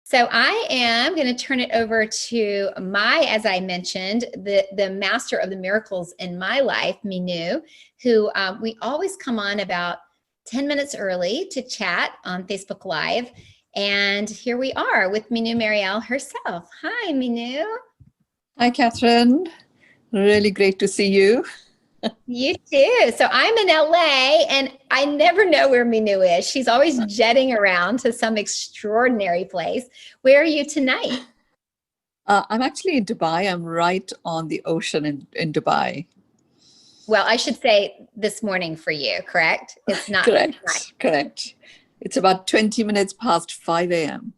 So I am going to turn it over to as I mentioned, the master of the miracles in my life, Mynoo, who we always come on about 10 minutes early to chat on Facebook Live. And here we are with Mynoo Maryel herself. Hi, Mynoo. Hi, Catherine. Really great to see you. You too. So I'm in LA and I never know where Mynoo is. She's always jetting around to some extraordinary place. Where are you tonight? I'm actually in Dubai. I'm right on the ocean in Dubai. Well, I should say this morning for you, correct? It's not. Correct. It's about 20 minutes past 5 a.m.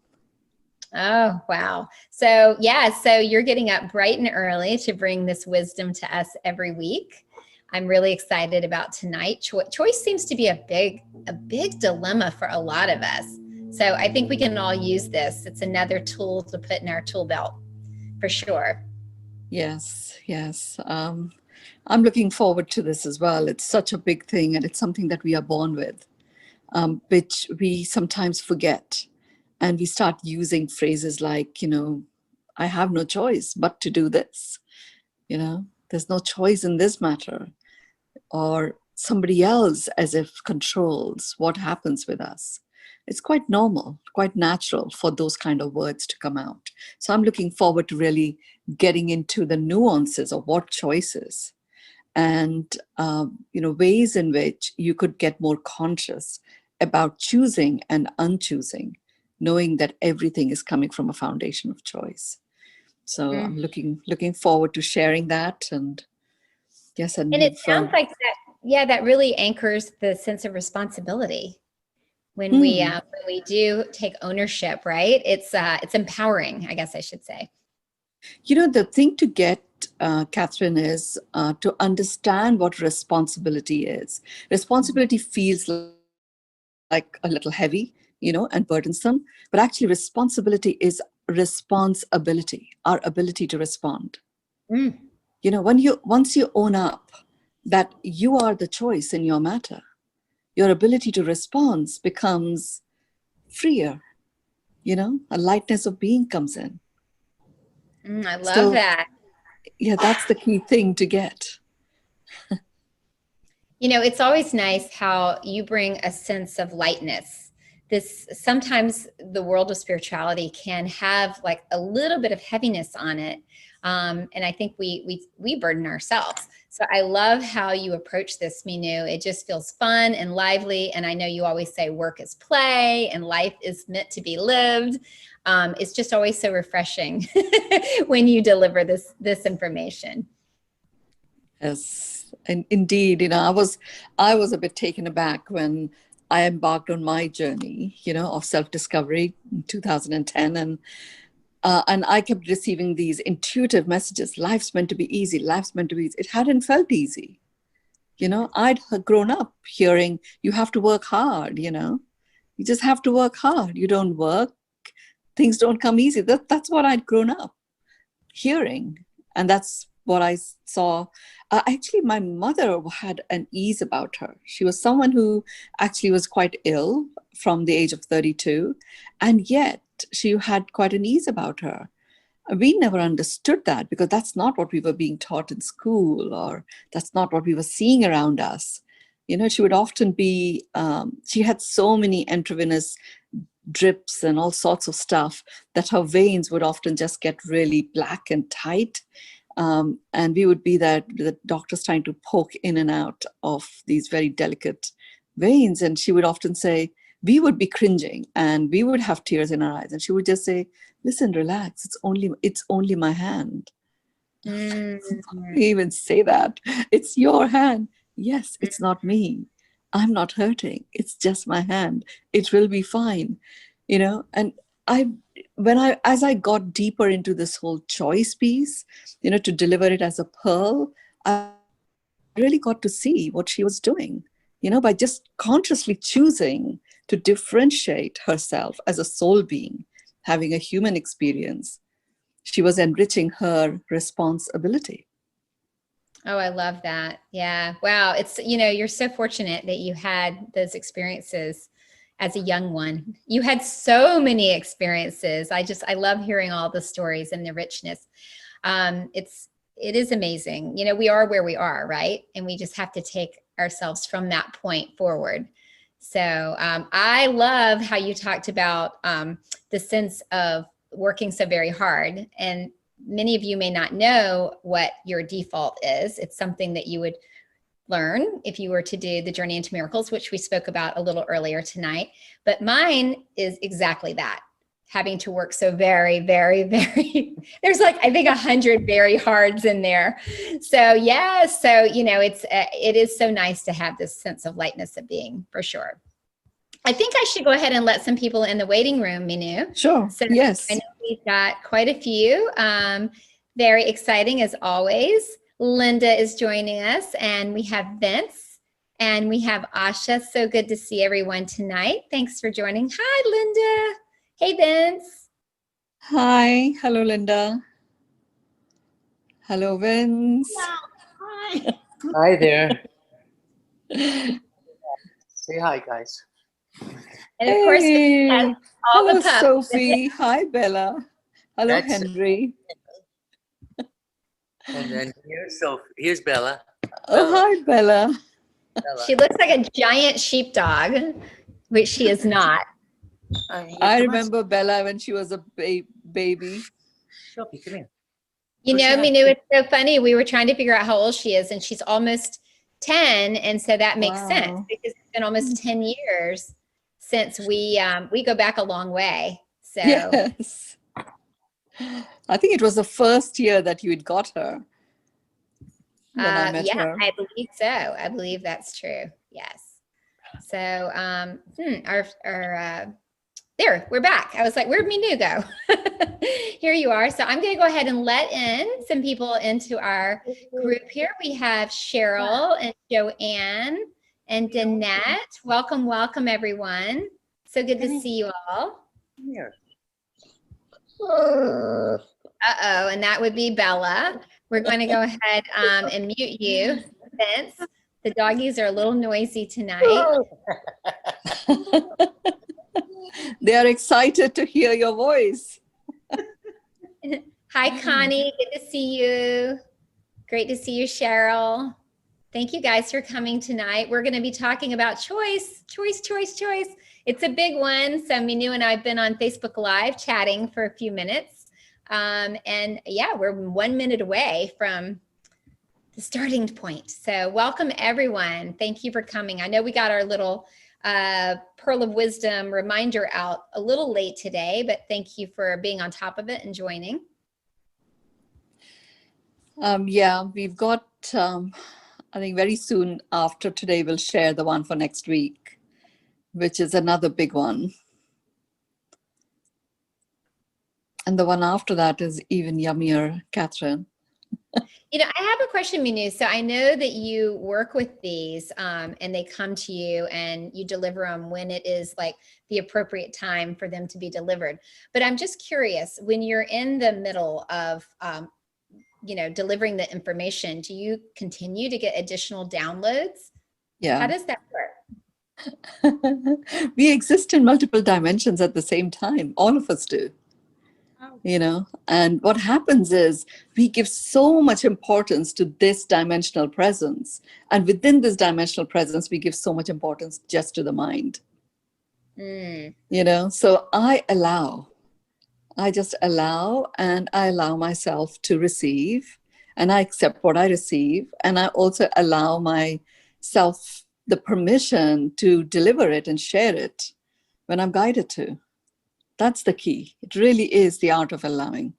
Oh, wow. So yeah, so you're getting up bright and early to bring this wisdom to us every week. I'm really excited about tonight. Choice seems to be a big dilemma for a lot of us. So I think we can all use this. It's another tool to put in our tool belt for sure. Yes. I'm looking forward to this as well. It's such a big thing, and it's something that we are born with, which we sometimes forget. And we start using phrases like, I have no choice but to do this. There's no choice in this matter. Or somebody else as if controls what happens with us. It's quite normal, quite natural for those kind of words to come out. So I'm looking forward to really getting into the nuances of what choice is, and ways in which you could get more conscious about choosing and unchoosing, knowing that everything is coming from a foundation of choice. So I'm looking forward to sharing that. And yes, and it sounds like that. Yeah, that really anchors the sense of responsibility when we do take ownership, right? It's empowering, I guess I should say. The thing to get, Catherine, is to understand what responsibility is. Responsibility feels like a little heavy, and burdensome, but actually responsibility is responsibility, our ability to respond. Once you own up that you are the choice in your matter, your ability to respond becomes freer. A lightness of being comes in. I love that. Yeah, that's the key thing to get. It's always nice how you bring a sense of lightness. Sometimes the world of spirituality can have like a little bit of heaviness on it. And I think we burden ourselves. So I love how you approach this, Mynoo. It just feels fun and lively. And I know you always say work is play and life is meant to be lived. It's just always so refreshing when you deliver this information. Yes, and indeed, I was a bit taken aback when I embarked on my journey, of self-discovery in 2010, and I kept receiving these intuitive messages. Life's meant to be easy. Life's meant to be easy. It hadn't felt easy. I'd grown up hearing you have to work hard. You just have to work hard. You don't work, things don't come easy. That's what I'd grown up hearing, and that's what I saw. Actually, my mother had an ease about her. She was someone who actually was quite ill from the age of 32, and yet she had quite an ease about her. We never understood that because that's not what we were being taught in school, or that's not what we were seeing around us. She would often be, she had so many intravenous drips and all sorts of stuff that her veins would often just get really black and tight. And we would be the doctors trying to poke in and out of these very delicate veins. And she would often say, we would be cringing and we would have tears in our eyes. And she would just say, listen, relax. It's only my hand. We even say that. It's your hand. Yes, it's not me. I'm not hurting. It's just my hand. It will be fine. And as I got deeper into this whole choice piece, to deliver it as a pearl, I really got to see what she was doing, by just consciously choosing to differentiate herself as a soul being, having a human experience. She was enriching her responsibility. Oh, I love that. Yeah. Wow. It's, you're so fortunate that you had those experiences as a young one. You had so many experiences. I love hearing all the stories and the richness. It is amazing. You know, we are where we are, right? And we just have to take ourselves from that point forward. So I love how you talked about the sense of working so very hard. And many of you may not know what your default is. It's something that you would learn if you were to do the Journey into Miracles, which we spoke about a little earlier tonight. But mine is exactly that, having to work so very, very, very, there's like, I think 100 very hards in there. So yeah, so, you know, it is so nice to have this sense of lightness of being, for sure. I think I should go ahead and let some people in the waiting room, Mynoo. Sure, So yes. I know we've got quite a few, very exciting as always. Linda is joining us, and we have Vince, and we have Asha. So good to see everyone tonight. Thanks for joining. Hi, Linda. Hey, Vince. Hi. Hello, Linda. Hello, Vince. Hi. Hi there. Say hi, guys. And of course, we have all hello, the pups. Sophie. Hi, Bella. Hello, That's Henry. And then here's Bella. Oh, hi, Bella. Bella. She looks like a giant sheepdog, which she is not. I remember Bella when she was a baby. Sophie, come here. You Go know, say hi. Mynoo, it's so funny. We were trying to figure out how old she is, and she's almost 10, and so that makes sense Wow. because it's been almost 10 years since we go back a long way. So Yes. I think it was the first year that you had got her when I met yeah, her. I believe so. I believe that's true. Yes. So there, we're back. I was like, where'd Mynoo go? Here you are. So I'm going to go ahead and let in some people into our group here. We have Cheryl and Joanne and Danette. Welcome, welcome, everyone. So good to see you all. Come here. Uh-oh, and that would be Bella. We're going to go ahead and mute you, Vince. The doggies are a little noisy tonight. They are excited to hear your voice. Hi, Connie. Good to see you. Great to see you, Cheryl. Thank you guys for coming tonight. We're going to be talking about choice. It's a big one. So Mynoo and I have been on Facebook Live chatting for a few minutes. And yeah, we're 1 minute away from the starting point. So welcome, everyone. Thank you for coming. I know we got our little Pearl of Wisdom reminder out a little late today, but thank you for being on top of it and joining. Yeah, we've got, I think very soon after today, we'll share the one for next week, which is another big one. And the one after that is even yummier, Catherine. You know, I have a question, Mynoo. So I know that you work with these and they come to you and you deliver them when it is like the appropriate time for them to be delivered. But I'm just curious, when you're in the middle of, you know, delivering the information, do you continue to get additional downloads? Yeah. How does that work? We exist in multiple dimensions at the same time. All of us do. You know, and what happens is we give so much importance to this dimensional presence. And within this dimensional presence, we give so much importance just to the mind. You know, so I just allow, and I allow myself to receive, and I accept what I receive. And I also allow myself the permission to deliver it and share it when I'm guided to. That's the key. It really is the art of allowing.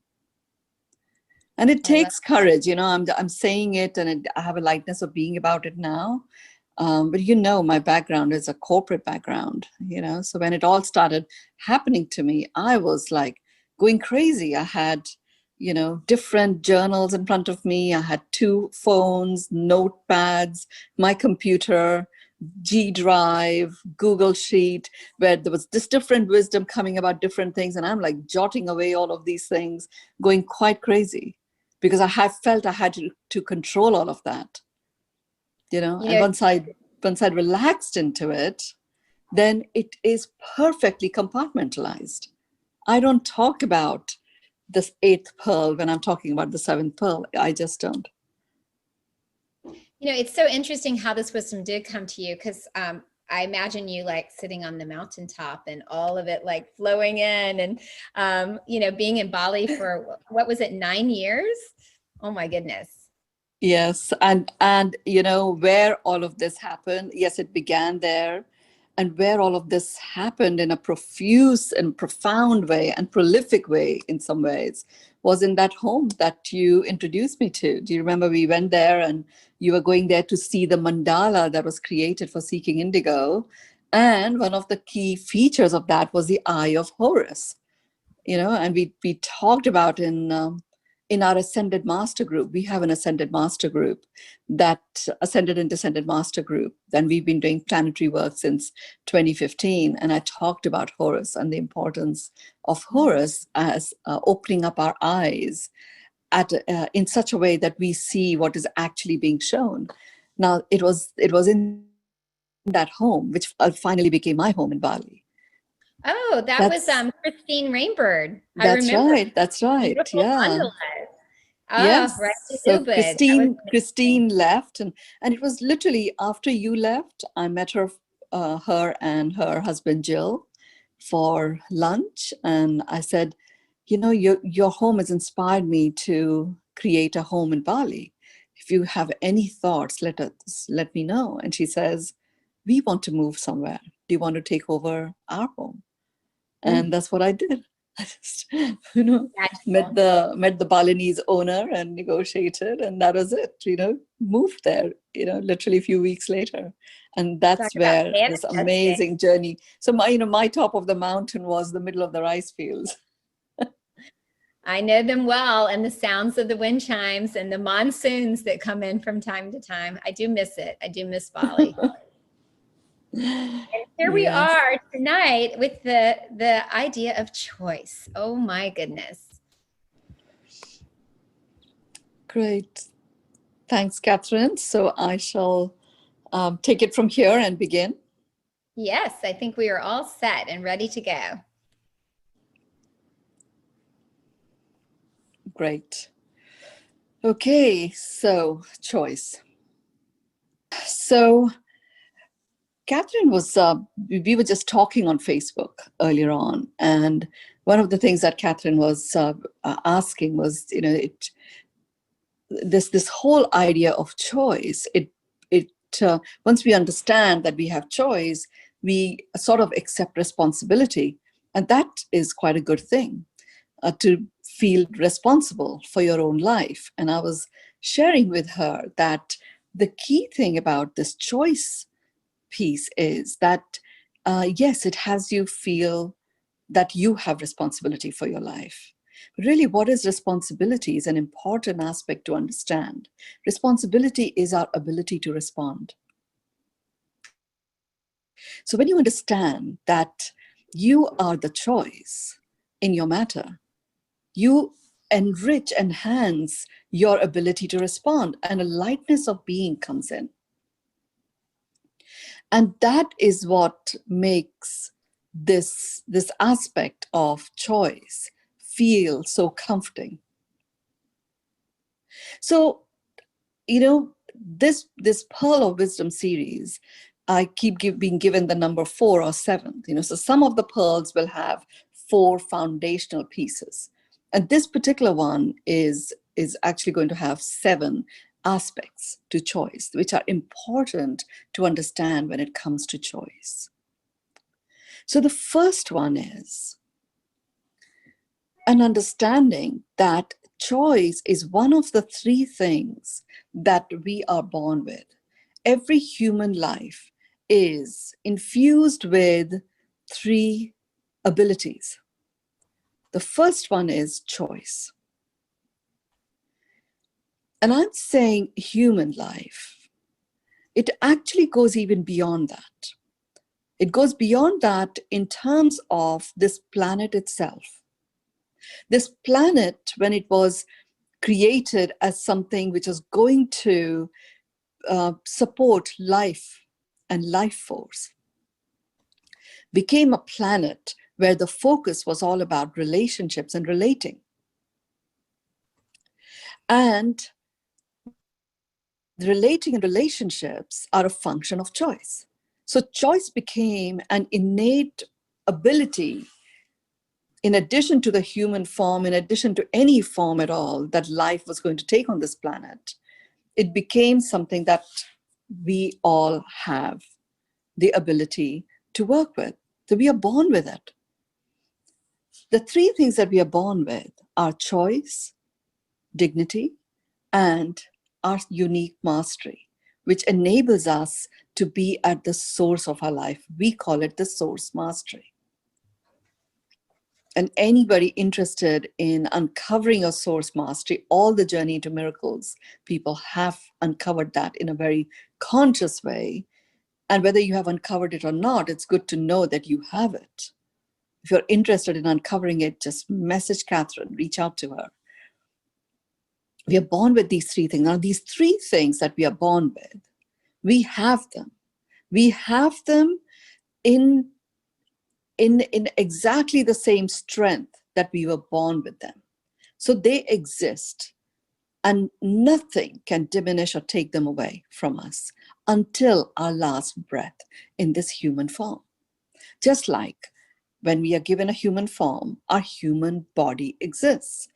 And it takes courage. You know, I'm saying it and I have a lightness of being about it now. But you know, my background is a corporate background, you know. So when it all started happening to me, I was like going crazy. I had, you know, different journals in front of me. I had 2 phones, notepads, my computer, G Drive, Google Sheet, where there was this different wisdom coming about different things. And I'm like jotting away all of these things, going quite crazy because I felt I had to control all of that, you know. And once I relaxed into it, then it is perfectly compartmentalized. I don't talk about this eighth pearl when I'm talking about the seventh pearl. I just don't. You know, it's so interesting how this wisdom did come to you, because I imagine you like sitting on the mountaintop and all of it like flowing in, and you know, being in Bali for what was it, 9 years? Oh my goodness. Yes, and you know where all of this happened. Yes, it began there, and where all of this happened in a profuse and profound way and prolific way in some ways was in that home that you introduced me to. Do you remember we went there and you were going there to see the mandala that was created for Seeking Indigo, and one of the key features of that was the Eye of Horus. You know, and we talked about in our Ascended Master group. We have an Ascended Master group, that Ascended and Descended Master group. Then we've been doing planetary work since 2015. And I talked about Horus and the importance of Horus as opening up our eyes in such a way that we see what is actually being shown. Now, it was in that home, which finally became my home in Bali. Oh, that was Christine Rainbird. I That's remember. right. That's right. Beautiful Yeah. mandalas. Yes. Oh, right. So Ubud. Christine left, and it was literally after you left, I met her and her husband Jill for lunch, and I said, you know, your home has inspired me to create a home in Bali. If you have any thoughts, let me know. And she says, we want to move somewhere. Do you want to take over our home? And that's what I did. I just, you know, met the Balinese owner and negotiated, and that was it. You know, moved there. You know, literally a few weeks later, and that's where this amazing journey. So my top of the mountain was the middle of the rice fields. I know them well, and the sounds of the wind chimes and the monsoons that come in from time to time. I do miss it. I do miss Bali. And here we are tonight with the idea of choice. Oh my goodness. Great. Thanks, Catherine. So I shall take it from here and begin. Yes, I think we are all set and ready to go. Great. Okay, so choice. So Catherine we were just talking on Facebook earlier on, and one of the things that Catherine was asking was, you know, this whole idea of choice. Once we understand that we have choice, we sort of accept responsibility, and that is quite a good thing, to feel responsible for your own life. And I was sharing with her that the key thing about this choice piece is that, yes, it has you feel that you have responsibility for your life. But really, what is responsibility is an important aspect to understand. Responsibility is our ability to respond. So when you understand that you are the choice in your matter, you enhance your ability to respond, and a lightness of being comes in. And that is what makes this aspect of choice feel so comforting. So, you know, this Pearl of Wisdom series, I keep being given the number 4 or 7. You know, so some of the pearls will have 4 foundational pieces, and this particular one is actually going to have 7 aspects to choice, which are important to understand when it comes to choice. So the first one is an understanding that choice is one of the 3 things that we are born with. Every human life is infused with 3 abilities. The first one is choice. And I'm saying human life. It actually goes even beyond that. It goes beyond that in terms of this planet itself. This planet, when it was created as something which is going to support life and life force, became a planet where the focus was all about relationships and relating. And the relating and relationships are a function of choice. So choice became an innate ability in addition to the human form, in addition to any form at all that life was going to take on this planet. It became something that we all have the ability to work with. So we are born with it. The three things that we are born with are choice, dignity, and our unique mastery, which enables us to be at the source of our life. We call it the source mastery. And anybody interested in uncovering a source mastery, all the journey to miracles, people have uncovered that in a very conscious way. And whether you have uncovered it or not, it's good to know that you have it. If you're interested in uncovering it, just message Catherine, reach out to her. We are born with these three things. Now, these three things that we are born with, we have them. We have them in exactly the same strength that we were born with them. So they exist, and nothing can diminish or take them away from us until our last breath in this human form. Just like when we are given a human form, our human body exists.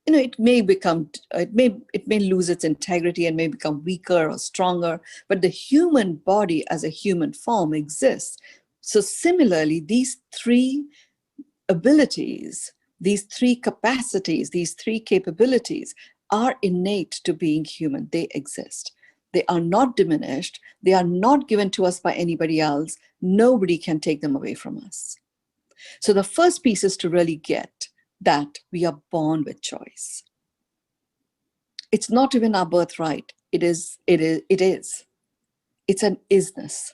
It may lose its integrity and may become weaker or stronger, but the human body as a human form exists. So similarly, these three abilities, these three capacities, these three capabilities are innate to being human. They exist. They are not diminished. They are not given to us by anybody else. Nobody can take them away from us. So the first piece is to really get that we are born with choice. It's not even our birthright. It is. It's an isness.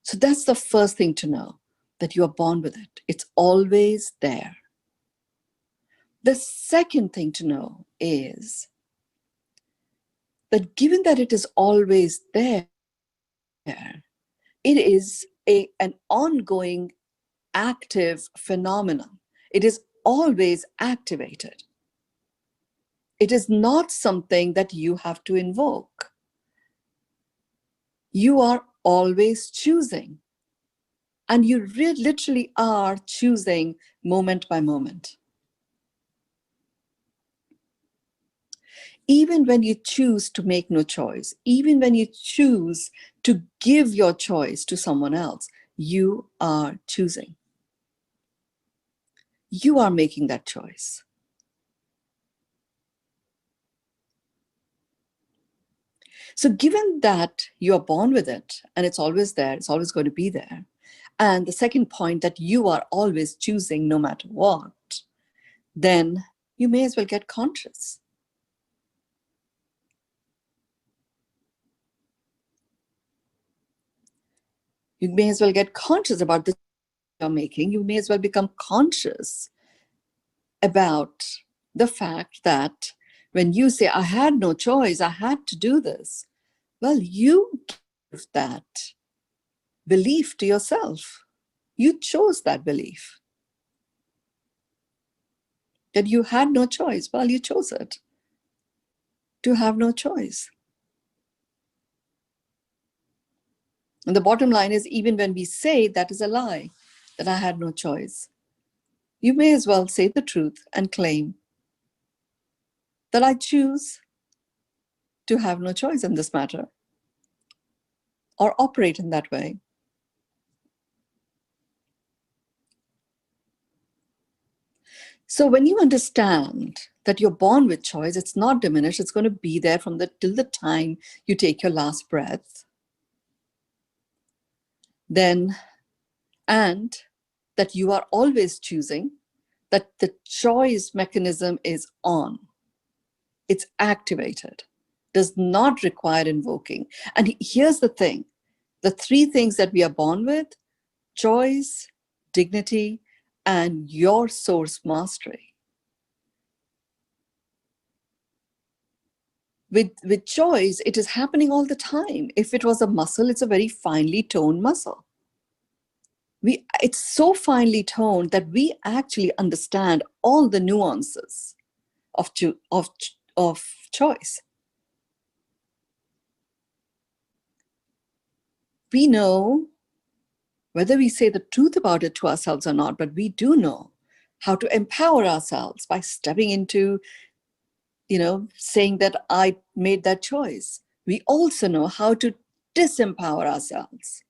So that's the first thing to know, that you are born with it. It's always there. The second thing to know is that given that it is always there, it is an ongoing active phenomenon. It is always activated. It is not something that you have to invoke. You are always choosing. And you literally are choosing moment by moment. Even when you choose to make no choice, even when you choose to give your choice to someone else, you are choosing. You are making that choice. So given that you are born with it, and it's always there, it's always going to be there, and the second point, that you are always choosing no matter what, then you may as well get conscious. You may as well get conscious about the you're making. You may as well become conscious about the fact that when you say, I had no choice, I had to do this, well, you give that belief to yourself. You chose that belief. That you had no choice. Well, you chose it. To have no choice. And the bottom line is, even when we say that is a lie, that I had no choice, you may as well say the truth and claim that I choose to have no choice in this matter, or operate in that way. So when you understand that you're born with choice, it's not diminished, it's going to be there till the time you take your last breath, then, and that you are always choosing, that the choice mechanism is on, it's activated, does not require invoking. And here's the thing, the three things that we are born with, choice, dignity, and your source mastery. With choice, it is happening all the time. If it was a muscle, it's a very finely toned muscle. it's so finely toned that we actually understand all the nuances of choice. We know whether we say the truth about it to ourselves or not, but we do know how to empower ourselves by stepping into, saying that I made that choice. We also know how to disempower ourselves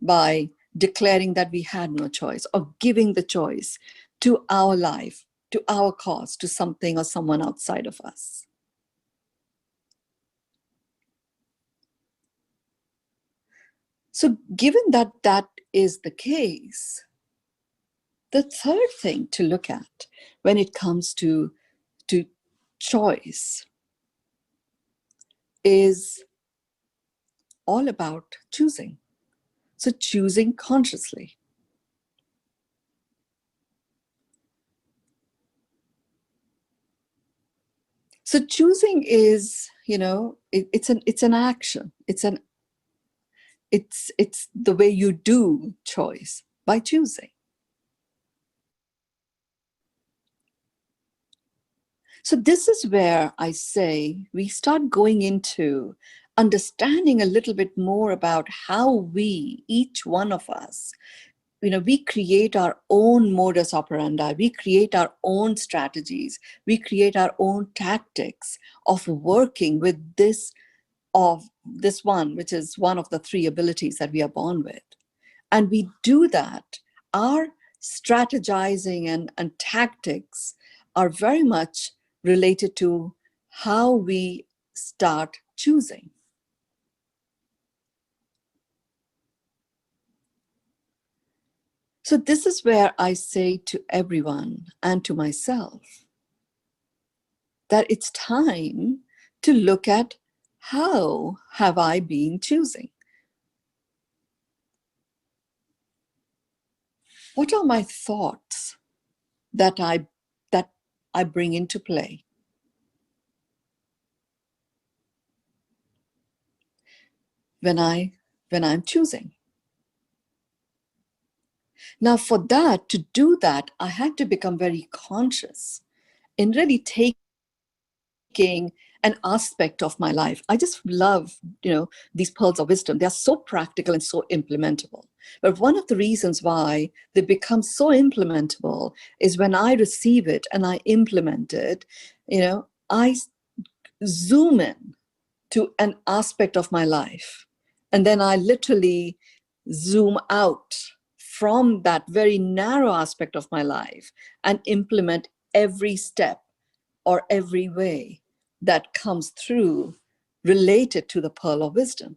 by declaring that we had no choice or giving the choice to our life, to our cause, to something or someone outside of us. So given that that is the case, the third thing to look at when it comes to choice is all about choosing. So choosing consciously. So choosing is, it's an action. It's the way you do choice by choosing. So this is where I say we start going into understanding a little bit more about how we, each one of us, we create our own modus operandi, we create our own strategies, we create our own tactics of working with this one, which is one of the three abilities that we are born with. And we do that. Our strategizing and tactics are very much related to how we start choosing. So this is where I say to everyone and to myself that it's time to look at how have I been choosing? What are my thoughts that I bring into play? When I'm choosing. Now, for that, to do that, I had to become very conscious in really taking an aspect of my life. I just love, these pearls of wisdom. They're so practical and so implementable. But one of the reasons why they become so implementable is when I receive it and I implement it, I zoom in to an aspect of my life. And then I literally zoom out from that very narrow aspect of my life and implement every step or every way that comes through related to the pearl of wisdom.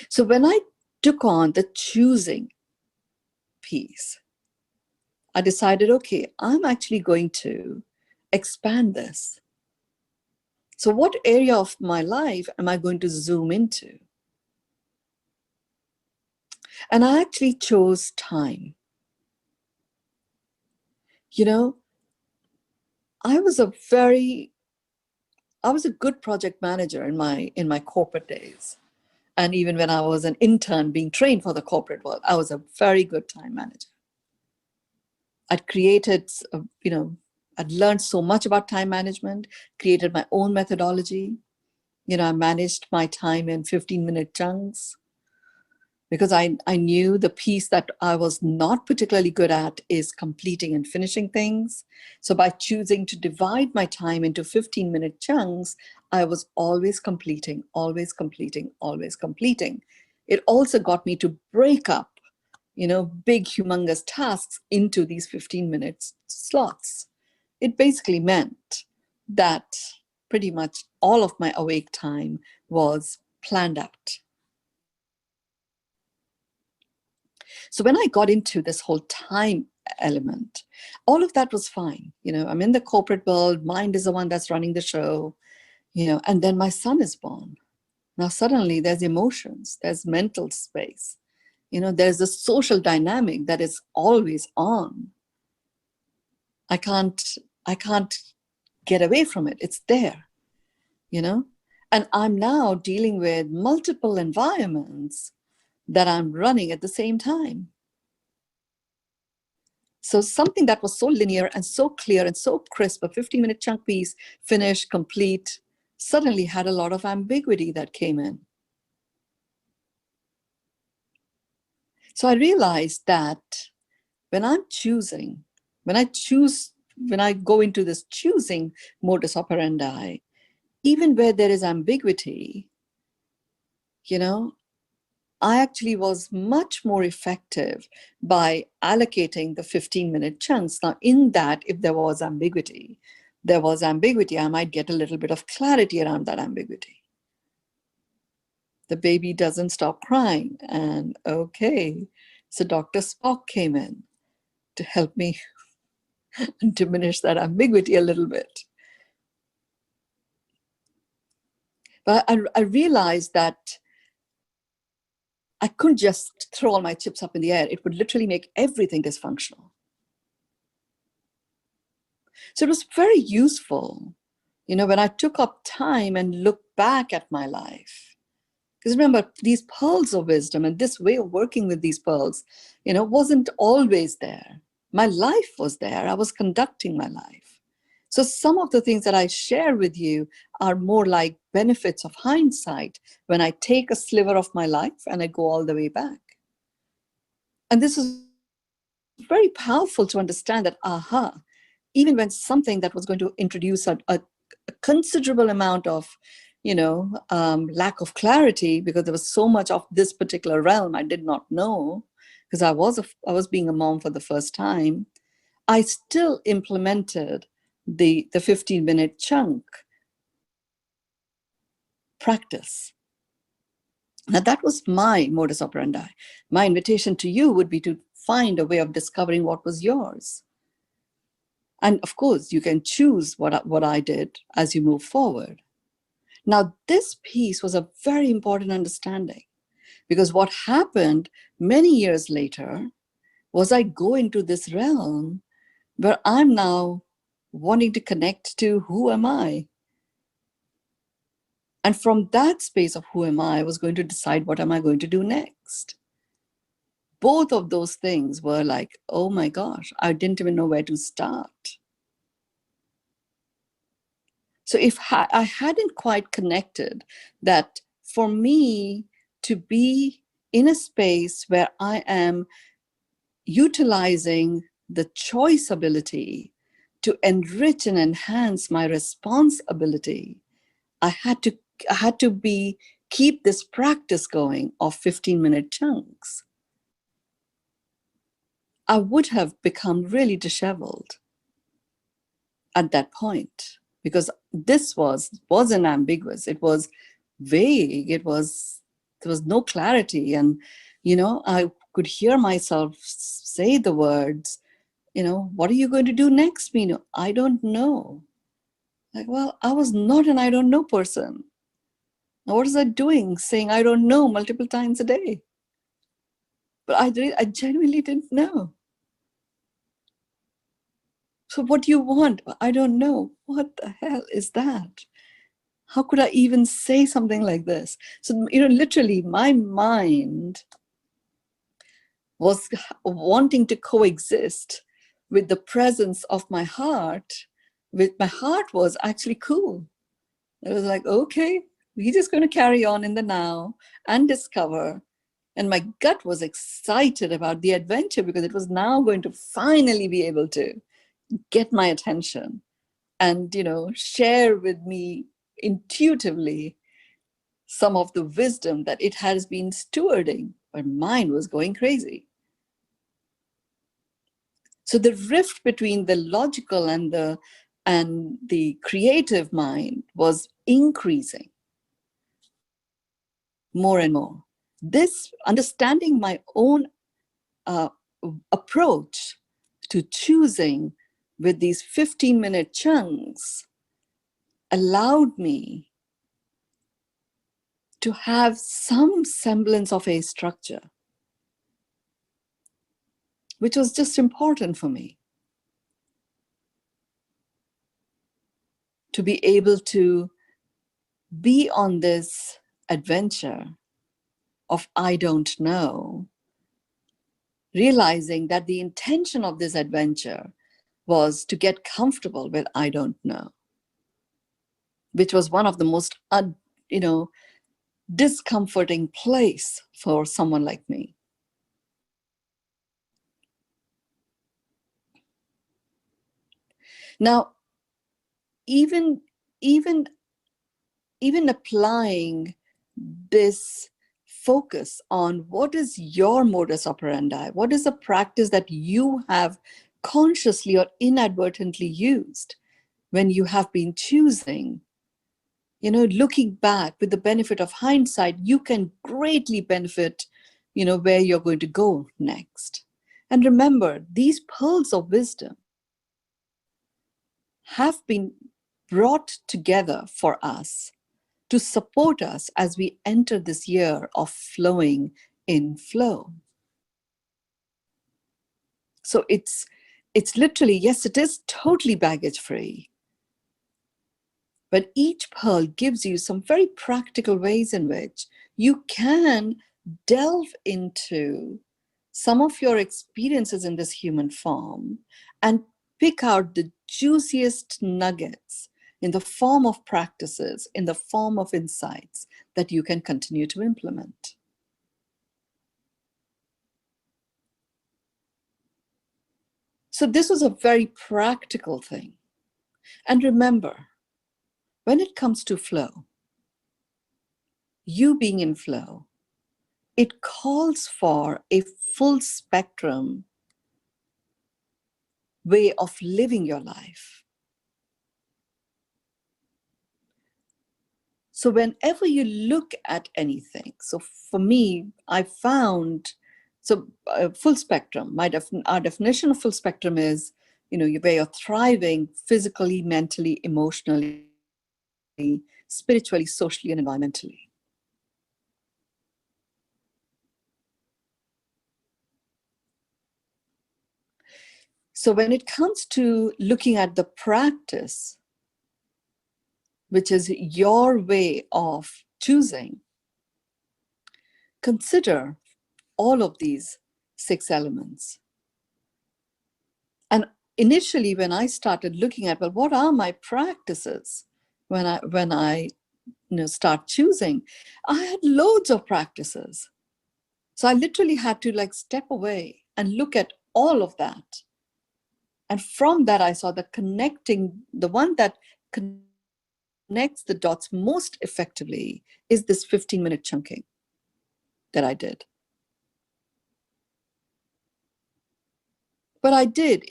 So when I took on the choosing piece, I decided, okay, I'm actually going to expand this. So what area of my life am I going to zoom into? And I actually chose time. I was a good project manager in my corporate days. And even when I was an intern being trained for the corporate world, I was a very good time manager. I'd created, I'd learned so much about time management, created my own methodology. I managed my time in 15-minute chunks because I knew the piece that I was not particularly good at is completing and finishing things. So by choosing to divide my time into 15-minute chunks, I was always completing, always completing, always completing. It also got me to break up, big, humongous tasks into these 15-minute slots. It basically meant that pretty much all of my awake time was planned out. So when I got into this whole time element, all of that was fine. I'm in the corporate world, mind is the one that's running the show, and then my son is born. Now suddenly there's emotions, there's mental space, there's a social dynamic that is always on. I can't get away from it. It's there, and I'm now dealing with multiple environments that I'm running at the same time. So something that was so linear and so clear and so crisp, a 15-minute chunk piece, finished, complete, suddenly had a lot of ambiguity that came in. So I realized that when I'm choosing, when I go into this choosing modus operandi, even where there is ambiguity, I actually was much more effective by allocating the 15-minute chunks. Now, in that, if there was ambiguity, I might get a little bit of clarity around that ambiguity. The baby doesn't stop crying, and okay, so Dr. Spock came in to help me diminish that ambiguity a little bit. But I realized that I couldn't just throw all my chips up in the air. It would literally make everything dysfunctional. So it was very useful, when I took up time and looked back at my life. Because remember, these pearls of wisdom and this way of working with these pearls, wasn't always there. My life was there. I was conducting my life. So some of the things that I share with you are more like benefits of hindsight when I take a sliver of my life and I go all the way back. And this is very powerful to understand that, even when something that was going to introduce a considerable amount of, lack of clarity, because there was so much of this particular realm I did not know, because I was being a mom for the first time, I still implemented the 15-minute chunk practice. Now, that was my modus operandi. My invitation to you would be to find a way of discovering what was yours. And of course, you can choose what I did as you move forward. Now, this piece was a very important understanding, because what happened many years later was I go into this realm where I'm now wanting to connect to who am I? And from that space of who am I was going to decide what am I going to do next. Both of those things were like, oh my gosh, I didn't even know where to start. So if I hadn't quite connected that for me to be in a space where I am utilizing the choice ability to enrich and enhance my response ability, I had to keep this practice going of 15-minute chunks. I would have become really disheveled at that point, because this wasn't ambiguous. It was vague. There was no clarity. And, I could hear myself say the words, what are you going to do next, Mynoo? I don't know. Like, well, I was not an I don't know person. Now, what is I doing saying I don't know multiple times a day? But I genuinely didn't know. So what do you want? I don't know. What the hell is that? How could I even say something like this? So, literally my mind was wanting to coexist with the presence of my heart. My heart was actually cool. It was like, okay, we're just going to carry on in the now and discover. And my gut was excited about the adventure, because it was now going to finally be able to get my attention and, share with me intuitively some of the wisdom that it has been stewarding, but mine was going crazy. So the rift between the logical and the creative mind was increasing more and more. This understanding my own approach to choosing with these 15-minute chunks allowed me to have some semblance of a structure, which was just important for me. To be able to be on this adventure of I don't know, realizing that the intention of this adventure was to get comfortable with I don't know, which was one of the most, discomforting place for someone like me. Now, even applying this focus on what is your modus operandi, what is a practice that you have consciously or inadvertently used when you have been choosing, looking back with the benefit of hindsight, you can greatly benefit, where you're going to go next. And remember, these pearls of wisdom have been brought together for us to support us as we enter this year of flowing in flow. So it's literally, yes, it is totally baggage free. But each pearl gives you some very practical ways in which you can delve into some of your experiences in this human form and pick out the juiciest nuggets in the form of practices, in the form of insights that you can continue to implement. So this was a very practical thing. And remember, when it comes to flow, you being in flow, it calls for a full spectrum way of living your life. So whenever you look at anything, so for me, I found, full spectrum, our definition of full spectrum is, where you're thriving physically, mentally, emotionally, spiritually, socially, and environmentally. So when it comes to looking at the practice, which is your way of choosing, consider all of these 6 elements. And initially, when I started looking at, well, what are my practices when I start choosing, I had loads of practices. So I literally had to step away and look at all of that. And from that, I saw the one that connects the dots most effectively is this 15-minute chunking that I did. But I did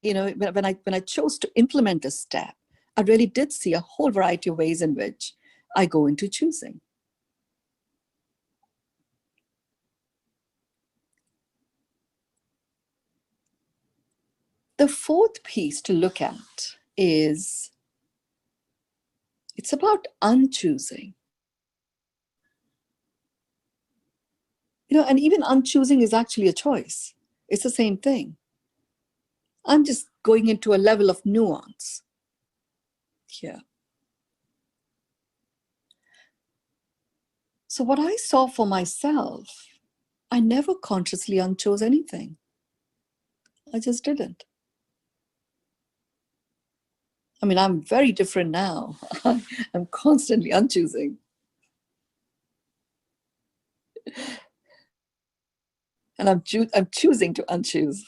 when I chose to implement this step, I really did see a whole variety of ways in which I go into choosing. The 4th piece to look at is, it's about unchoosing. And even unchoosing is actually a choice. It's the same thing. I'm just going into a level of nuance here. So what I saw for myself, I never consciously unchose anything. I just didn't. I mean, I'm very different now. I'm constantly unchoosing. And I'm choosing to unchoose.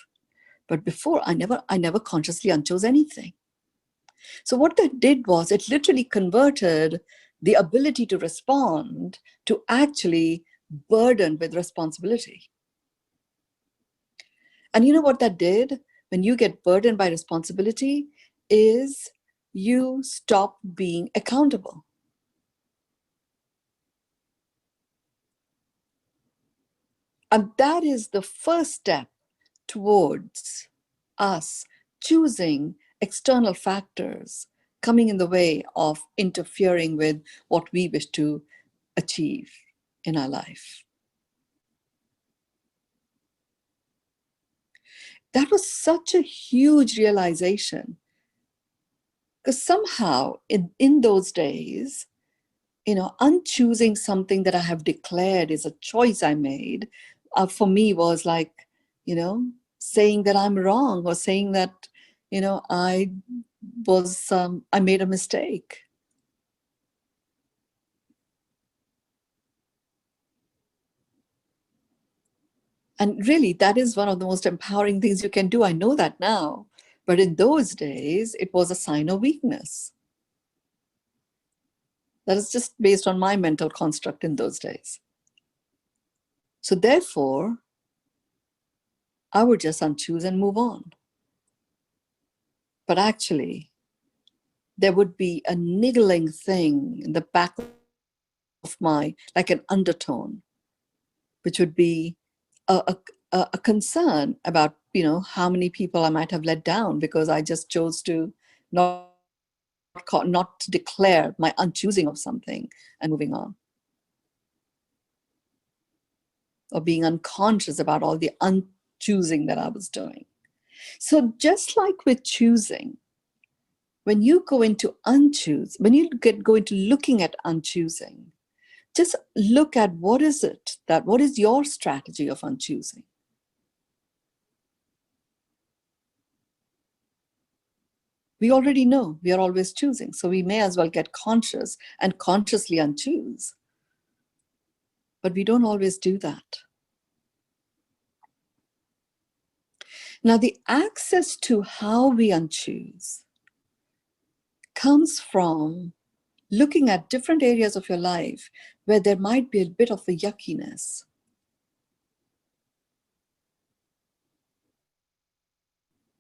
But before, I never consciously unchose anything. So what that did was it literally converted the ability to respond to actually burdened with responsibility. And you know what that did? When you get burdened by responsibility, is you stop being accountable. And that is the first step towards us choosing external factors coming in the way of interfering with what we wish to achieve in our life. That was such a huge realization, because somehow in those days, unchoosing something that I have declared is a choice I made, for me was like, saying that I'm wrong, or saying that, I made a mistake. And really, that is one of the most empowering things you can do. I know that now. But in those days, it was a sign of weakness. That is just based on my mental construct in those days. So therefore, I would just unchoose and move on. But actually, there would be a niggling thing in the back of like an undertone, which would be a concern about, how many people I might have let down because I just chose to not declare my unchoosing of something and moving on. Or being unconscious about all the unchoosing that I was doing. So just like with choosing, when you go into unchoose, when you go into looking at unchoosing, just look at what is your strategy of unchoosing? We already know we are always choosing, so we may as well get conscious and consciously unchoose. But we don't always do that. Now, the access to how we unchoose comes from looking at different areas of your life where there might be a bit of a yuckiness.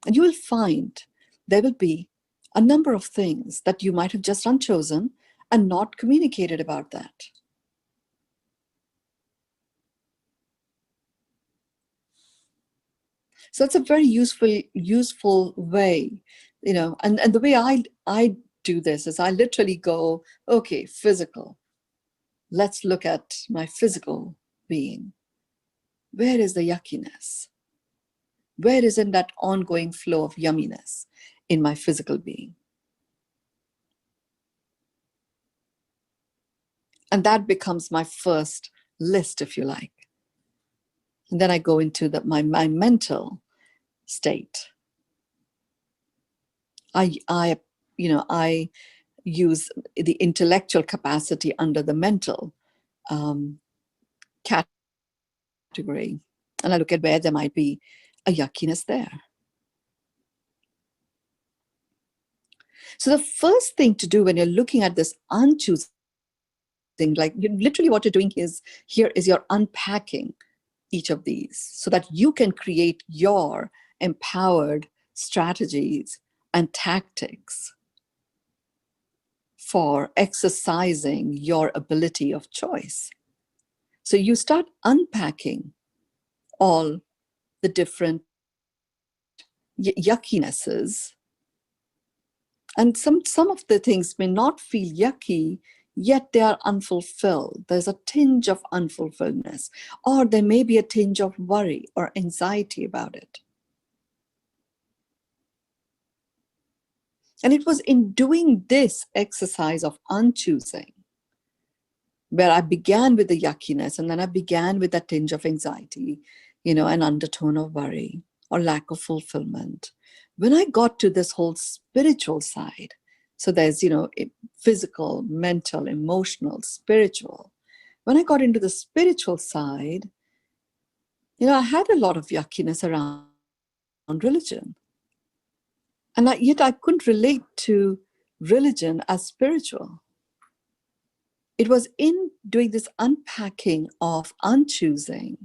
And you will find there will be a number of things that you might have just unchosen and not communicated about that. So it's a very useful way, and the way I do this is I literally go, okay, physical. Let's look at my physical being. Where is the yuckiness? Where is in that ongoing flow of yumminess in my physical being? And that becomes my first list, if you like. And then I go into my mental state. I use the intellectual capacity under the mental category. And I look at where there might be a yuckiness there. So the first thing to do when you're looking at this unchoosing, like literally what you're doing is you're unpacking each of these so that you can create your empowered strategies and tactics for exercising your ability of choice. So you start unpacking all the different yuckinesses. And some of the things may not feel yucky, yet they are unfulfilled. There's a tinge of unfulfilledness, or there may be a tinge of worry or anxiety about it. And it was in doing this exercise of unchoosing where I began with the yuckiness, and then I began with a tinge of anxiety, an undertone of worry or lack of fulfillment. When I got to this whole spiritual side, so there's, physical, mental, emotional, spiritual. When I got into the spiritual side, I had a lot of yuckiness around religion. And yet I couldn't relate to religion as spiritual. It was in doing this unpacking of unchoosing,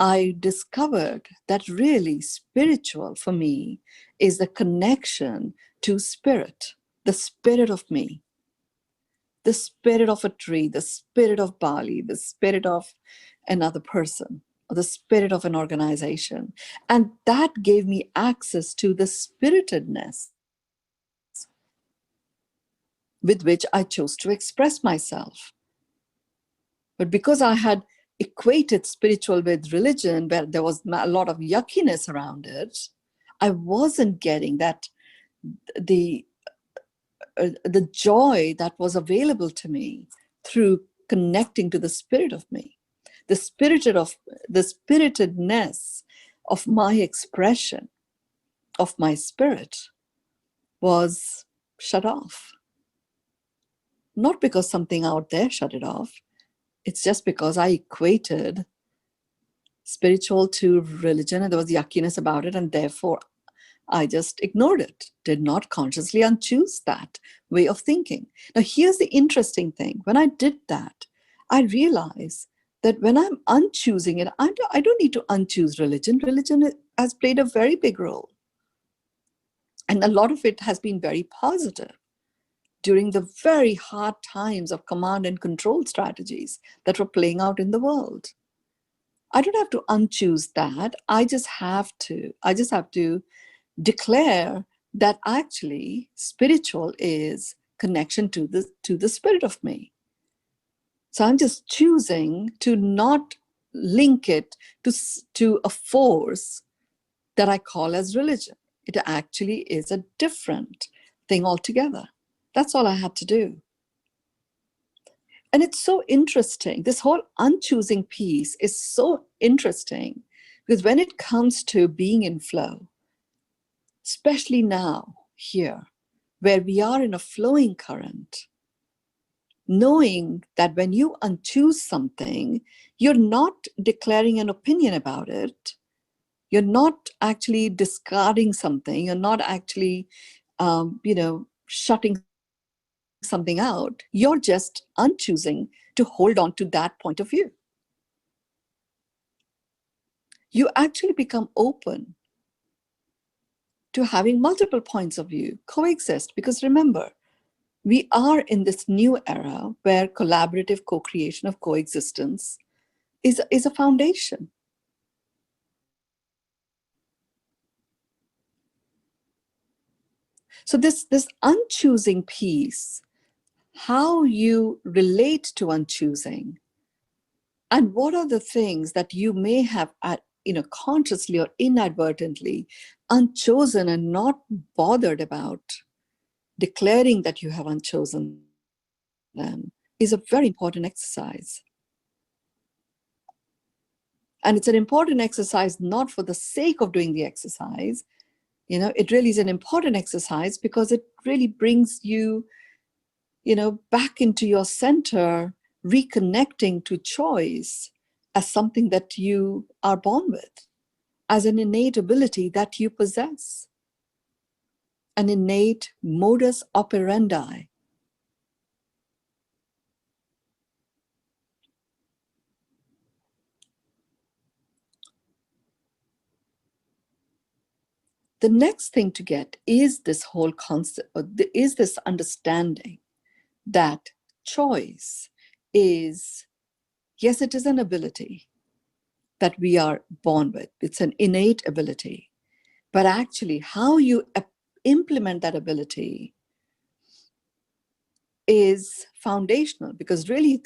I discovered that really spiritual for me is the connection to spirit, the spirit of me, the spirit of a tree, the spirit of Bali, the spirit of another person, or the spirit of an organization. And that gave me access to the spiritedness with which I chose to express myself. But because I had equated spiritual with religion, where there was a lot of yuckiness around it, I wasn't getting that the the joy that was available to me through connecting to the spirit of me, the spiritedness of my expression, of my spirit, was shut off. Not because something out there shut it off. It's just because I equated spiritual to religion, and there was yuckiness about it, and therefore I just ignored it, did not consciously unchoose that way of thinking. Now, here's the interesting thing. When I did that, I realized that when I'm unchoosing it, I don't need to unchoose religion. Religion has played a very big role. And a lot of it has been very positive during the very hard times of command and control strategies that were playing out in the world. I don't have to unchoose that. I just have to declare that actually spiritual is connection to the spirit of me. So I'm just choosing to not link it to a force that I call as religion. It actually is a different thing altogether. That's all I had to do. And it's so interesting. This whole unchoosing piece is so interesting because when it comes to being in flow, especially now here, where we are in a flowing current, knowing that when you unchoose something, you're not declaring an opinion about it. You're not actually discarding something. You're not actually, shutting something out. You're just unchoosing to hold on to that point of view. You actually become open to having multiple points of view coexist. Because remember, we are in this new era where collaborative co-creation of coexistence is a foundation. So this unchoosing piece, how you relate to unchoosing, and what are the things that you may have consciously or inadvertently unchosen and not bothered about declaring that you have unchosen them, is a very important exercise. And it's an important exercise not for the sake of doing the exercise. It really is an important exercise because it really brings you, back into your center, reconnecting to choice as something that you are born with, as an innate ability that you possess, an innate modus operandi. The next thing to get is this whole concept, is this understanding that choice is, yes, it is an ability that we are born with. It's an innate ability. But actually, how you implement that ability is foundational, because really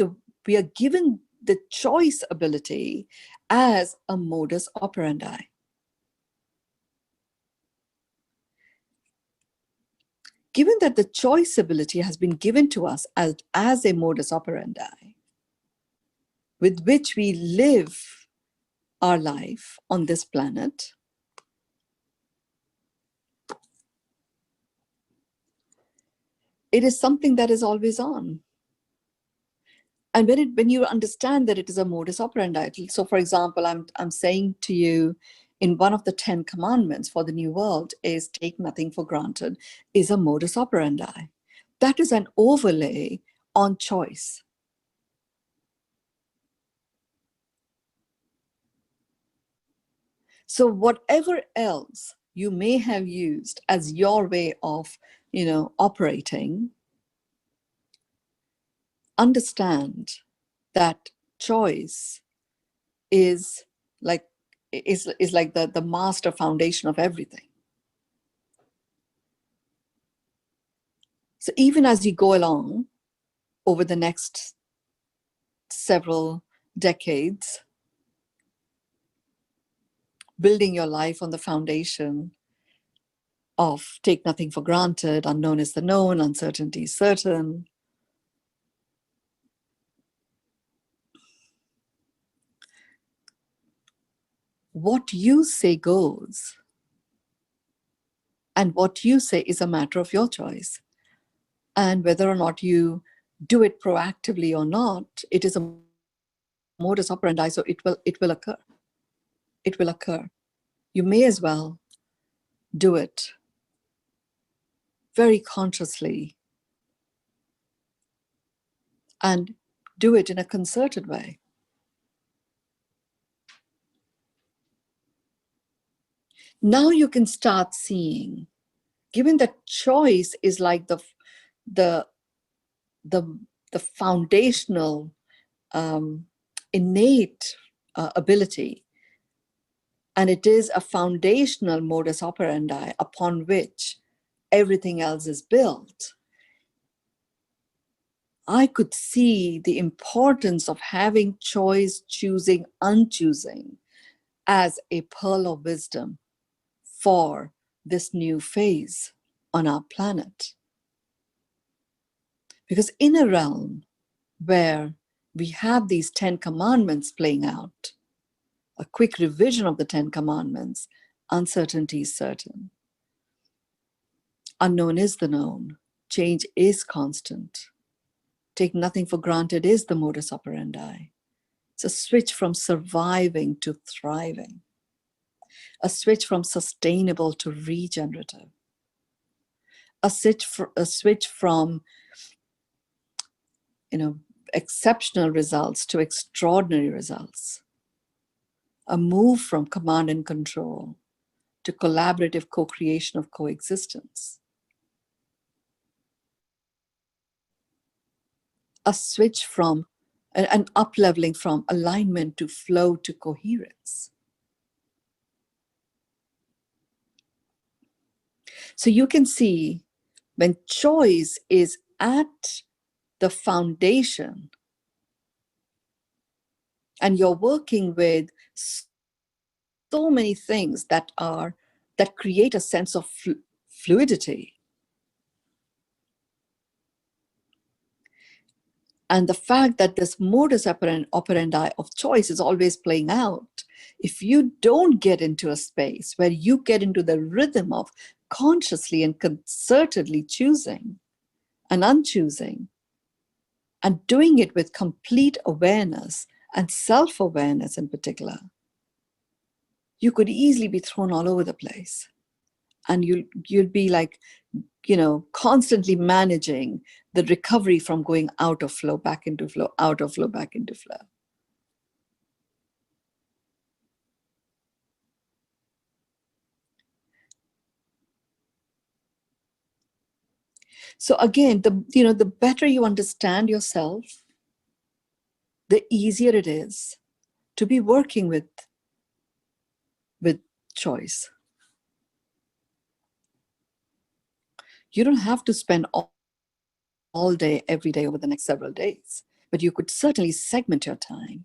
we are given the choice ability as a modus operandi. Given that the choice ability has been given to us as a modus operandi with which we live our life on this planet, it is something that is always on. And when you understand that it is a modus operandi, so for example, I'm saying to you, in one of the 10 commandments for the new world is take nothing for granted, is a modus operandi. That is an overlay on choice. So whatever else you may have used as your way of, operating, understand that choice is like the master foundation of everything. So even as you go along over the next several decades, building your life on the foundation of take nothing for granted, unknown is the known, uncertainty is certain. What you say goes, and what you say is a matter of your choice. And whether or not you do it proactively or not, it is a modus operandi, so it will occur. It will occur. You may as well do it very consciously and do it in a concerted way. Now you can start seeing, given that choice is like the foundational innate ability, and it is a foundational modus operandi upon which everything else is built. I could see the importance of having choice, choosing, unchoosing as a pearl of wisdom for this new phase on our planet. Because in a realm where we have these 10 commandments playing out, a quick revision of the 10 commandments, uncertainty is certain. Unknown is the known. Change is constant. Take nothing for granted is the modus operandi. It's a switch from surviving to thriving. A switch from sustainable to regenerative. A switch from exceptional results to extraordinary results. A move from command and control to collaborative co-creation of coexistence. A switch from an up-leveling from alignment to flow to coherence. So you can see when choice is at the foundation and you're working with so many things that create a sense of fluidity. And the fact that this modus operandi of choice is always playing out, if you don't get into a space where you get into the rhythm of consciously and concertedly choosing and unchoosing, and doing it with complete awareness and self-awareness in particular, you could easily be thrown all over the place. And you'll be like, constantly managing the recovery from going out of flow, back into flow, out of flow, back into flow. So again, the better you understand yourself, the easier it is to be working with choice. You don't have to spend all day, every day over the next several days, but you could certainly segment your time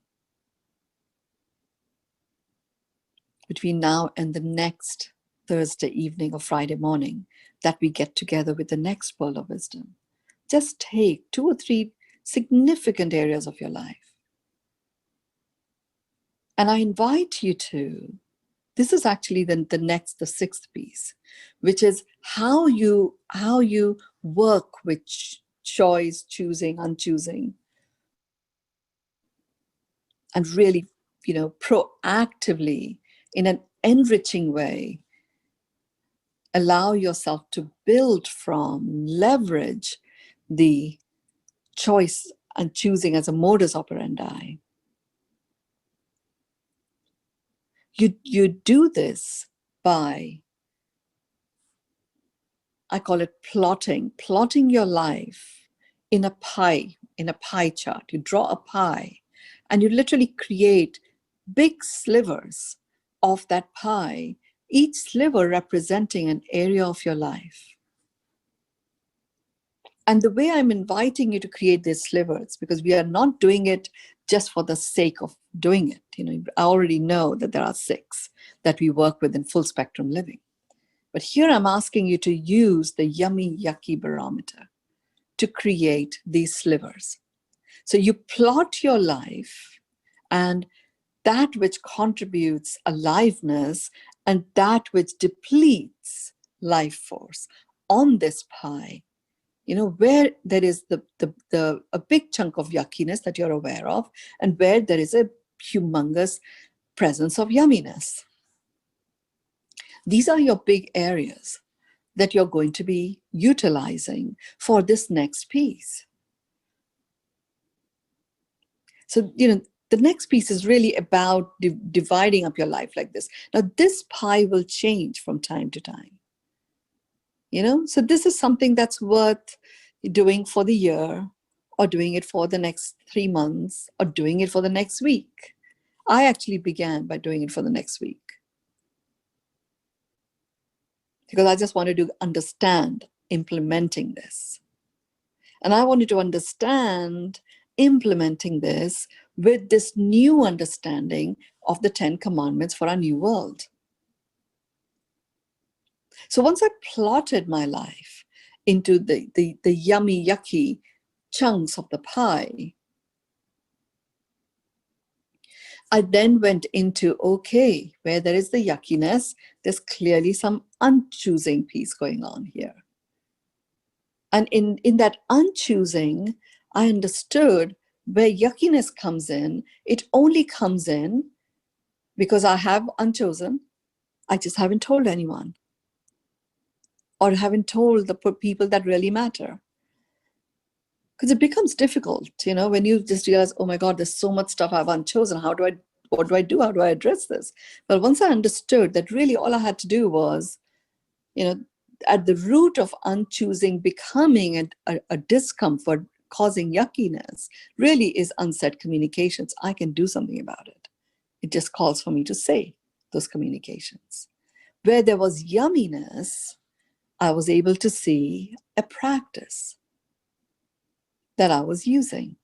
between now and the next Thursday evening or Friday morning that we get together with the next Pearl of Wisdom. Just take 2 or 3 significant areas of your life. And I invite you to, this is actually the 6th piece, which is how you work with choice, choosing, unchoosing, and really, proactively, in an enriching way, allow yourself to build from, leverage the choice and choosing as a modus operandi. You do this by, I call it plotting your life in a pie chart. You draw a pie and you literally create big slivers of that pie, each sliver representing an area of your life. And the way I'm inviting you to create these slivers, because we are not doing it just for the sake of doing it. I already know that there are 6 that we work with in full spectrum living. But here I'm asking you to use the yummy, yucky barometer to create these slivers. So you plot your life, and that which contributes aliveness and that which depletes life force on this pie, where there is a big chunk of yuckiness that you're aware of, and where there is a humongous presence of yumminess. These are your big areas that you're going to be utilizing for this next piece. So, the next piece is really about dividing up your life like this. Now, this pie will change from time to time. So this is something that's worth doing for the year, or doing it for the next 3 months, or doing it for the next week. I actually began by doing it for the next week, because I just wanted to understand implementing this. And I wanted to understand implementing this with this new understanding of the 10 commandments for our new world. So once I plotted my life into the yummy, yucky chunks of the pie, I then went into, okay, where there is the yuckiness, there's clearly some unchoosing piece going on here. And in that unchoosing, I understood where yuckiness comes in. It only comes in because I have unchosen. I just haven't told anyone, or haven't told the people that really matter. Because it becomes difficult, when you just realize, oh my God, there's so much stuff I've unchosen. What do I do? How do I address this? But once I understood that really all I had to do was, at the root of unchoosing becoming a discomfort causing yuckiness really is unsaid communications. I can do something about it. It just calls for me to say those communications. Where there was yumminess, I was able to see a practice that I was using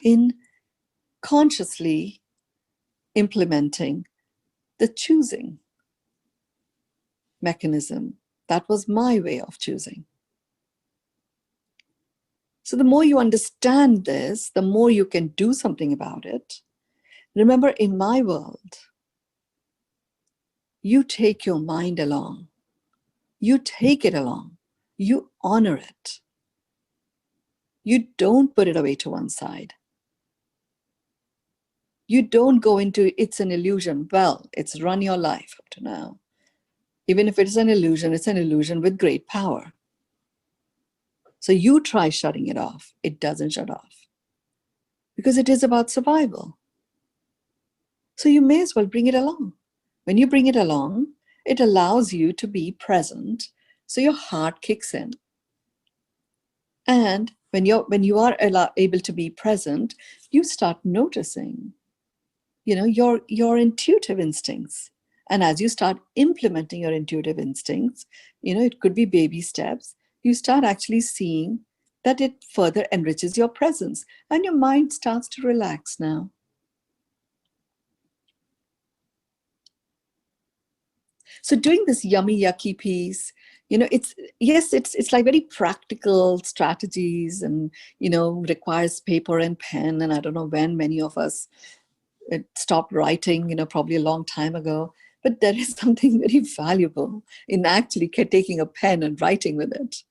in consciously implementing the choosing mechanism. That was my way of choosing. So the more you understand this, the more you can do something about it. Remember, in my world, you take your mind along. You take it along. You honor it. You don't put it away to one side. You don't go into, it's an illusion. Well, it's run your life up to now. Even if it's an illusion with great power. So you try shutting it off. It doesn't shut off. Because it is about survival. So you may as well bring it along. When you bring it along, it allows you to be present. So your heart kicks in. And when you are able to be present, you start noticing, your intuitive instincts. And as you start implementing your intuitive instincts, it could be baby steps, you start actually seeing that it further enriches your presence, and your mind starts to relax now. So doing this yummy, yucky piece, it's like very practical strategies, and, requires paper and pen. And I don't know when many of us stopped writing, probably a long time ago. But there is something very valuable in actually taking a pen and writing with it.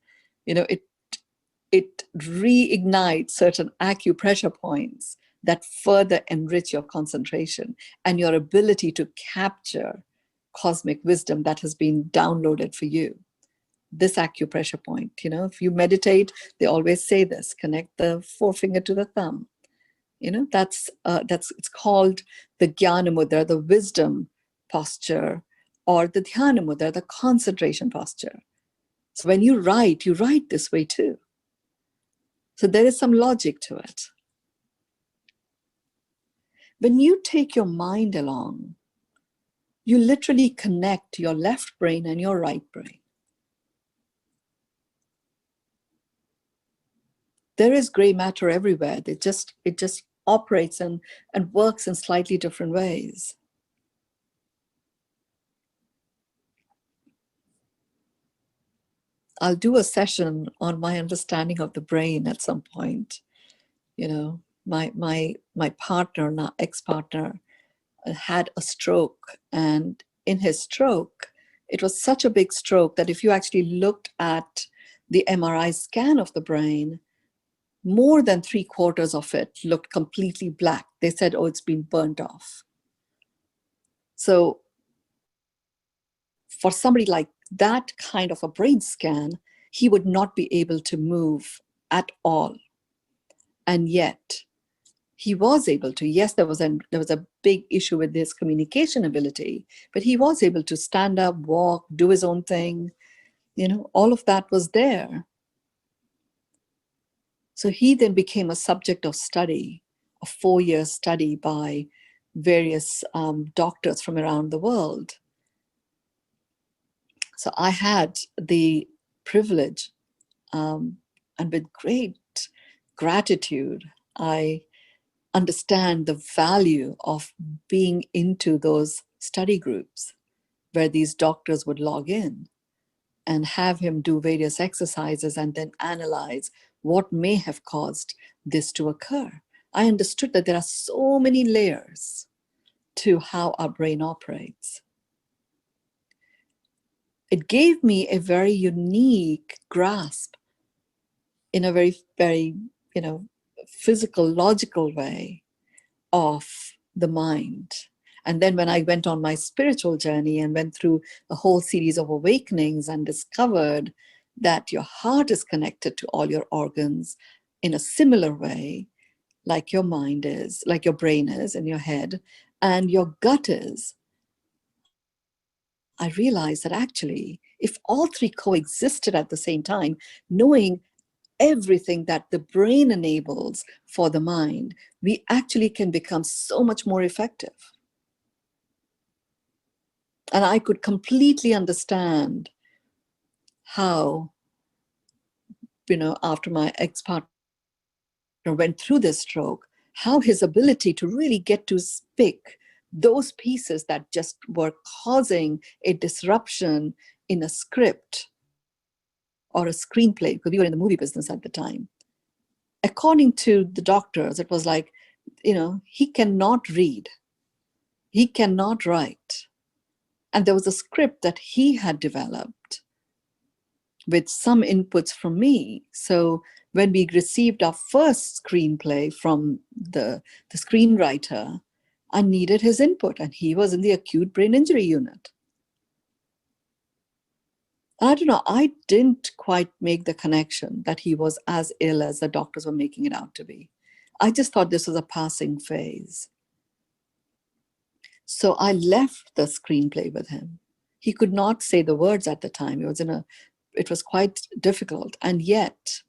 It reignites certain acupressure points that further enrich your concentration and your ability to capture cosmic wisdom that has been downloaded for you. This acupressure point, if you meditate, they always say this: connect the forefinger to the thumb. That's it's called the Jnana Mudra, the wisdom posture, or the Dhyana Mudra, the concentration posture. So when you write this way too. So there is some logic to it. When you take your mind along, you literally connect your left brain and your right brain. There is gray matter everywhere. It just operates and works in slightly different ways. I'll do a session on my understanding of the brain at some point. You know, my partner, now ex-partner, had a stroke, and in his stroke, it was such a big stroke that if you actually looked at the MRI scan of the brain, more than 3/4 of it looked completely black. They said, oh, it's been burnt off. So for somebody like that kind of a brain scan, he would not be able to move at all. And yet he was able to. Yes, there was a big issue with his communication ability, but he was able to stand up, walk, do his own thing. You know, all of that was there. So he then became a subject of study, a 4-year study by various doctors from around the world. So I had the privilege, and with great gratitude, I understand the value of being into those study groups where these doctors would log in and have him do various exercises and then analyze what may have caused this to occur. I understood that there are so many layers to how our brain operates. It gave me a very unique grasp in a very, very, physical, logical way of the mind. And then when I went on my spiritual journey and went through a whole series of awakenings and discovered that your heart is connected to all your organs in a similar way, like your mind is, like your brain is in your head, and your gut is, I realized that actually, if all three coexisted at the same time, knowing everything that the brain enables for the mind, we actually can become so much more effective. And I could completely understand how, after my ex-partner went through this stroke, how his ability to really get to pick those pieces that just were causing a disruption in a script or a screenplay, because we were in the movie business at the time. According to the doctors, it was like, he cannot read, he cannot write. And there was a script that he had developed with some inputs from me. So when we received our first screenplay from the screenwriter, I needed his input, and he was in the acute brain injury unit. I don't know, I didn't quite make the connection that he was as ill as the doctors were making it out to be. I just thought this was a passing phase. So I left the screenplay with him. He could not say the words at the time. It was quite difficult. And yet,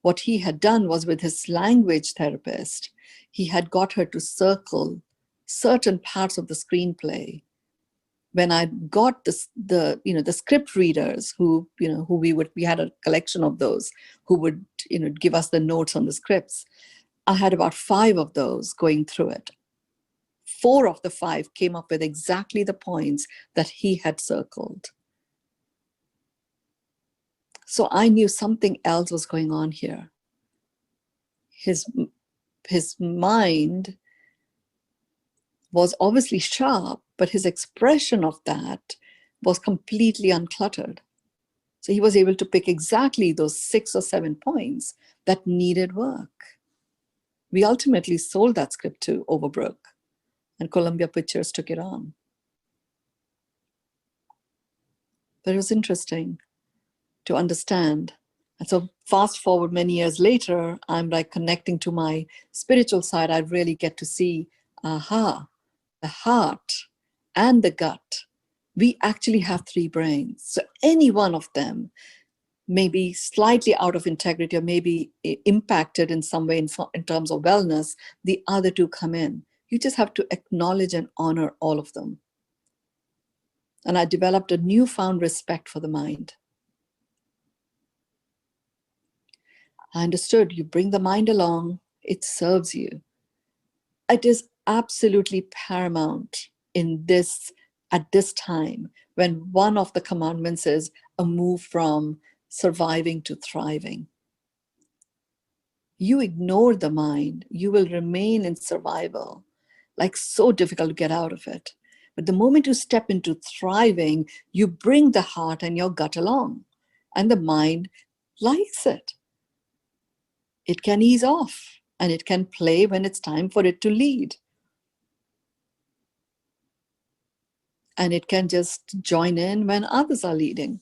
what he had done was, with his language therapist, he had got her to circle certain parts of the screenplay. When I got the script readers who we had a collection of those who would give us the notes on the scripts. I had about 5 of those going through it. 4 of the 5 came up with exactly the points that he had circled. So I knew something else was going on here. His mind was obviously sharp, but his expression of that was completely uncluttered. So he was able to pick exactly those 6 or 7 points that needed work. We ultimately sold that script to Overbrook, and Columbia Pictures took it on. But it was interesting to understand. And so fast forward many years later, I'm like connecting to my spiritual side. I really get to see, the heart and the gut. We actually have 3 brains. So any one of them may be slightly out of integrity or maybe impacted in some way in terms of wellness. The other 2 come in. You just have to acknowledge and honor all of them. And I developed a newfound respect for the mind. I understood, you bring the mind along, it serves you. It is absolutely paramount at this time, when one of the commandments is a move from surviving to thriving. You ignore the mind, you will remain in survival, like so difficult to get out of it. But the moment you step into thriving, you bring the heart and your gut along, and the mind likes it. It can ease off, and it can play when it's time for it to lead. And it can just join in when others are leading.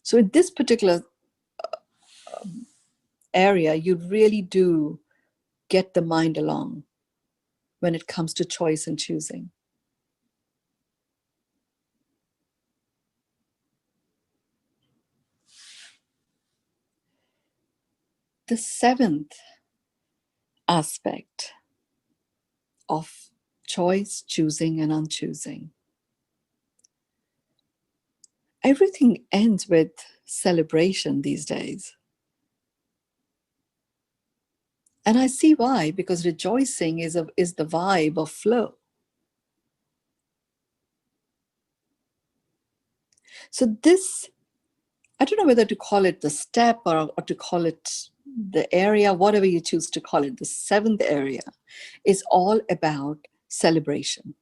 So in this particular area, you really do get the mind along when it comes to choice and choosing. The seventh aspect of choice, choosing, and unchoosing. Everything ends with celebration these days. And I see why, because rejoicing is the vibe of flow. So this, I don't know whether to call it the step or to call it the area, whatever you choose to call it, the seventh area is all about celebration.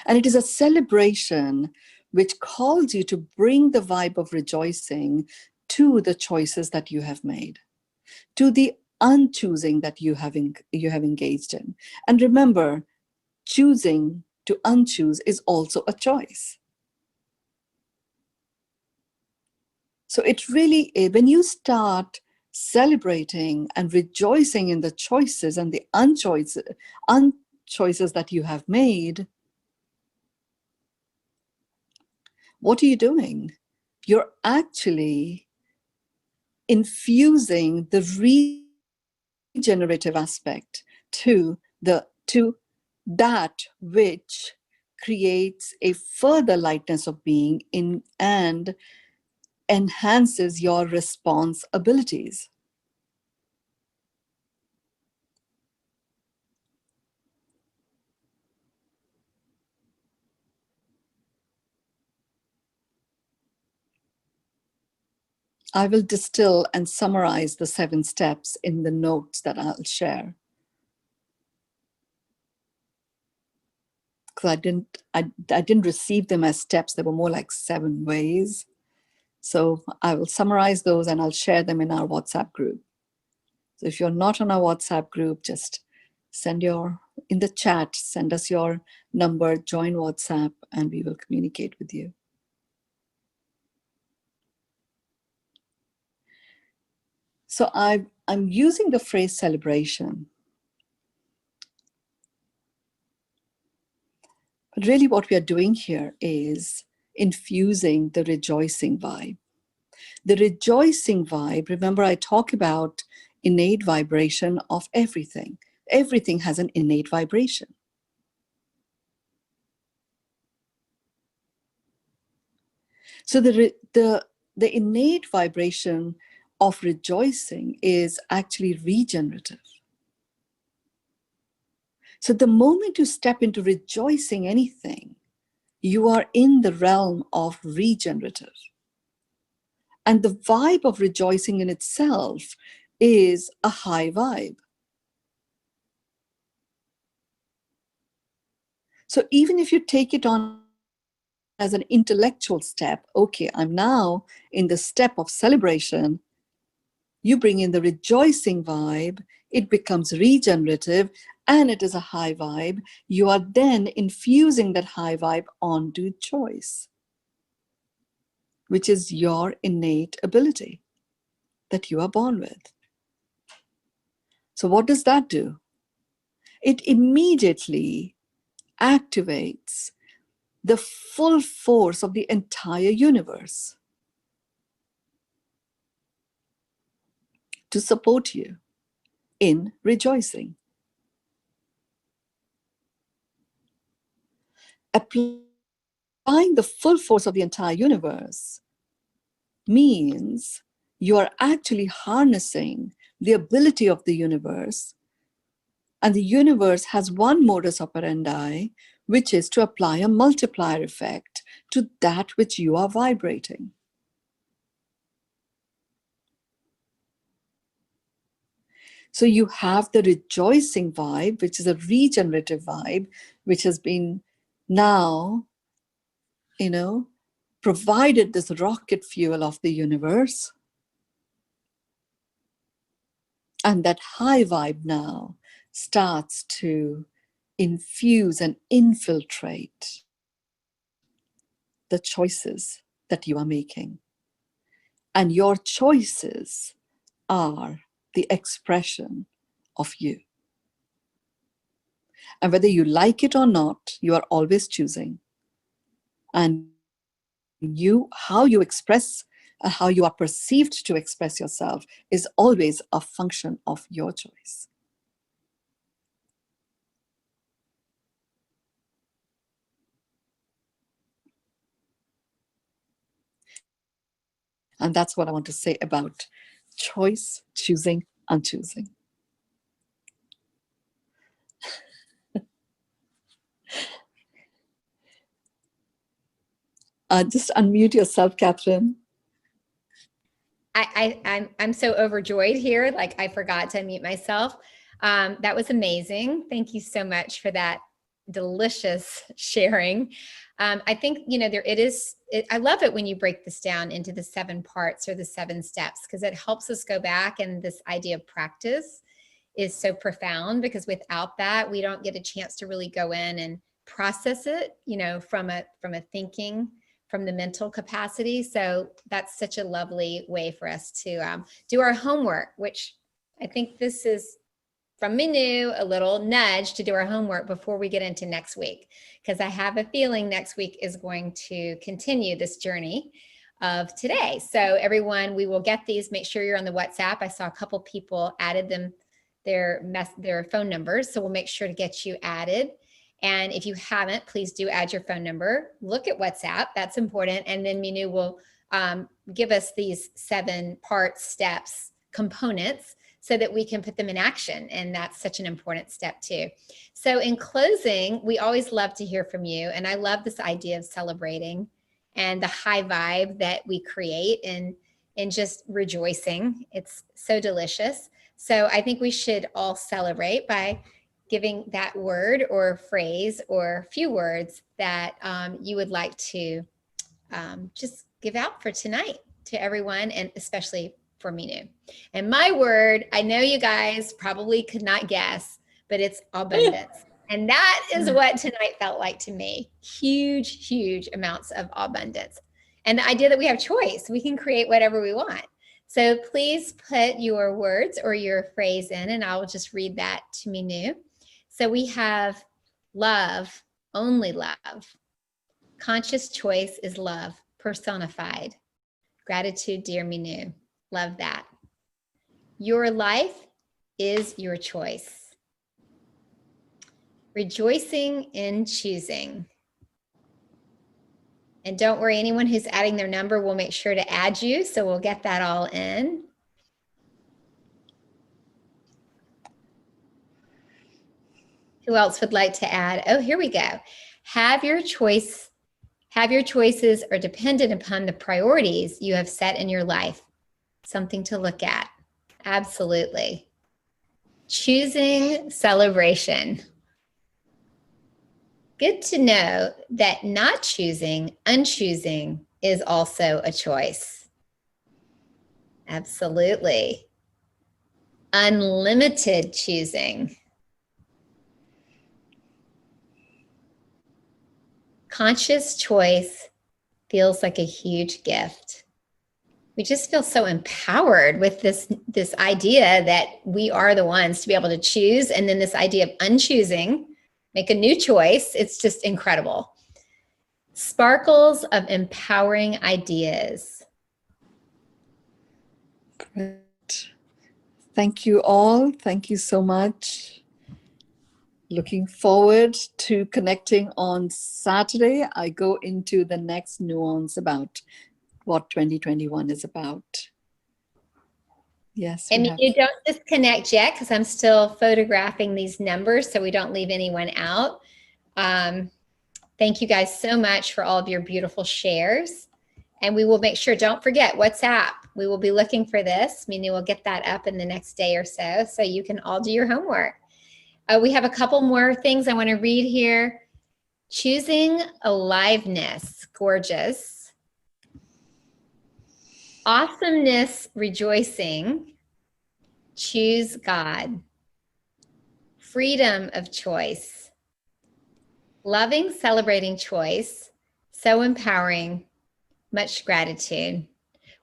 And it is a celebration which calls you to bring the vibe of rejoicing to the choices that you have made, to the unchoosing that you have engaged in. And remember, choosing to unchoose is also a choice. So it really is, when you start celebrating and rejoicing in the choices and the unchoices that you have made, what are you doing? You're actually infusing the regenerative aspect to that which creates a further lightness of being in and enhances your response abilities. I will distill and summarize the 7 steps in the notes that I'll share. Because I didn't receive them as steps, they were more like 7 ways. So I will summarize those and I'll share them in our WhatsApp group. So if you're not on our WhatsApp group, just in the chat, send us your number, join WhatsApp, and we will communicate with you. So I'm using the phrase celebration. But really what we are doing here is infusing the rejoicing vibe. The rejoicing vibe, remember I talk about innate vibration of everything. Everything has an innate vibration. So the innate vibration of rejoicing is actually regenerative. So the moment you step into rejoicing anything, you are in the realm of regenerative. And the vibe of rejoicing in itself is a high vibe. So even if you take it on as an intellectual step, okay, I'm now in the step of celebration, you bring in the rejoicing vibe, it becomes regenerative, and it is a high vibe. You are then infusing that high vibe onto choice, which is your innate ability that you are born with. So what does that do? It immediately activates the full force of the entire universe to support you in rejoicing. Applying the full force of the entire universe means you are actually harnessing the ability of the universe, and the universe has one modus operandi, which is to apply a multiplier effect to that which you are vibrating. So you have the rejoicing vibe, which is a regenerative vibe, which has been now, provided this rocket fuel of the universe. And that high vibe now starts to infuse and infiltrate the choices that you are making. And your choices are the expression of you. And whether you like it or not, you are always choosing. And how you express, how you are perceived to express yourself is always a function of your choice. And that's what I want to say about choice, choosing, unchoosing. Just unmute yourself, Catherine. I'm so overjoyed here. Like I forgot to unmute myself. That was amazing. Thank you so much for that delicious sharing. I think, I love it when you break this down into the 7 parts or the 7 steps, because it helps us go back, and this idea of practice is so profound, because without that, we don't get a chance to really go in and process it, from a thinking, from the mental capacity. So that's such a lovely way for us to do our homework, which I think this is from Mynoo, a little nudge to do our homework before we get into next week, because I have a feeling next week is going to continue this journey of today. So everyone, we will get these. Make sure you're on the WhatsApp. I saw a couple people added their phone numbers, so we'll make sure to get you added. And if you haven't, please do add your phone number. Look at WhatsApp. That's important. And then Mynoo will give us these 7 parts, steps, components, so that we can put them in action. And that's such an important step too. So in closing, we always love to hear from you. And I love this idea of celebrating and the high vibe that we create and just rejoicing. It's so delicious. So I think we should all celebrate by giving that word or phrase or few words that you would like to just give out for tonight to everyone, and especially for Mynoo. And my word, I know you guys probably could not guess, but it's abundance. And that is what tonight felt like to me. Huge, huge amounts of abundance. And the idea that we have choice, we can create whatever we want. So please put your words or your phrase in, and I'll just read that to Mynoo. So we have love, only love. Conscious choice is love, personified. Gratitude, dear Mynoo. Love that. Your life is your choice. Rejoicing in choosing. And don't worry, anyone who's adding their number, we'll make sure to add you, so we'll get that all in. Who else would like to add? Oh, here we go. Have your choices are dependent upon the priorities you have set in your life. Something to look at. Absolutely. Choosing celebration. Good to know that not choosing, unchoosing is also a choice. Absolutely. Unlimited choosing. Conscious choice feels like a huge gift. We just feel so empowered with this idea that we are the ones to be able to choose. And then this idea of unchoosing, make a new choice. It's just incredible. Sparkles of empowering ideas. Great. Thank you all. Thank you so much. Looking forward to connecting on Saturday. I go into the next nuance about what 2021 is about. Yes. And you don't disconnect yet, because I'm still photographing these numbers so we don't leave anyone out. Thank you guys so much for all of your beautiful shares. And we will make sure, don't forget WhatsApp. We will be looking for this. Mynoo will get that up in the next day or so you can all do your homework. We have a couple more things I want to read here. Choosing aliveness, gorgeous. Awesomeness, rejoicing. Choose God. Freedom of choice. Loving, celebrating choice. So empowering. Much gratitude.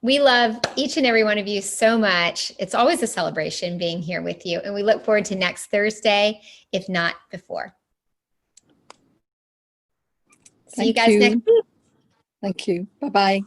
We love each and every one of you so much. It's always a celebration being here with you. And we look forward to next Thursday, if not before. See you guys next week. Thank you. Bye-bye.